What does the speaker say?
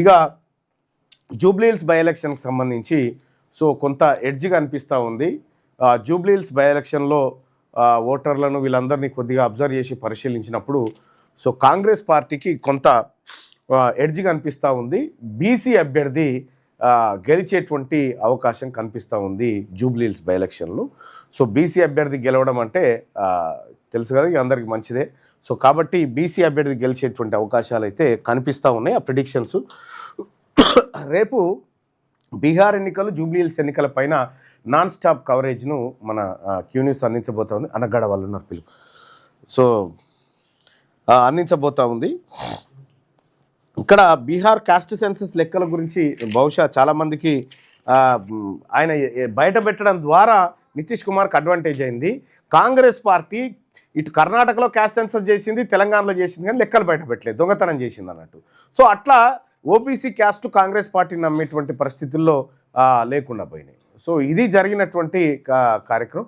ఇక జూబ్లీహిల్స్ బై ఎలక్షన్కి సంబంధించి సో కొంత ఎడ్జ్గా అనిపిస్తూ ఉంది. జూబ్లీహిల్స్ బై ఎలక్షన్లో ఓటర్లను వీళ్ళందరినీ కొద్దిగా అబ్జర్వ్ చేసి పరిశీలించినప్పుడు సో కాంగ్రెస్ పార్టీకి కొంత ఎడ్జ్గా అనిపిస్తూ ఉంది. బీసీ అభ్యర్థి గెలిచేటువంటి అవకాశం కనిపిస్తూ ఉంది జూబ్లీహిల్స్ బై ఎలక్షన్లో. సో బీసీ అభ్యర్థి గెలవడం అంటే తెలుసు కదా, అందరికీ మంచిదే. సో కాబట్టి బీసీ అభ్యర్థి గెలిచేటువంటి అవకాశాలు అయితే కనిపిస్తూ ఉన్నాయి. ఆ ప్రిడిక్షన్స్ రేపు బీహార్ ఎన్నికలు, జూబ్లీహిల్స్ ఎన్నికల పైన నాన్ స్టాప్ కవరేజ్ను మన క్యూ న్యూస్ అందించబోతోంది. అనగడ వాళ్ళు ఉన్నారు పిలుపు. సో అందించబోతూ ఉంది. ఇక్కడ బీహార్ కాస్ట్ సెన్సస్ లెక్కల గురించి బహుశా చాలామందికి ఆయన బయట పెట్టడం ద్వారా నితీష్ కుమార్కి అడ్వాంటేజ్ అయింది. కాంగ్రెస్ పార్టీ ఇటు కర్ణాటకలో క్యాస్ట్ సెన్సస్ చేసింది, తెలంగాణలో చేసింది, కానీ లెక్కలు బయట పెట్టలేదు, దొంగతనం చేసింది అన్నట్టు. సో అట్లా ఓబీసీ క్యాస్ట్ కాంగ్రెస్ పార్టీ నమ్మేటువంటి పరిస్థితుల్లో లేకుండా పోయినాయి. సో ఇది జరిగినటువంటి కార్యక్రమం.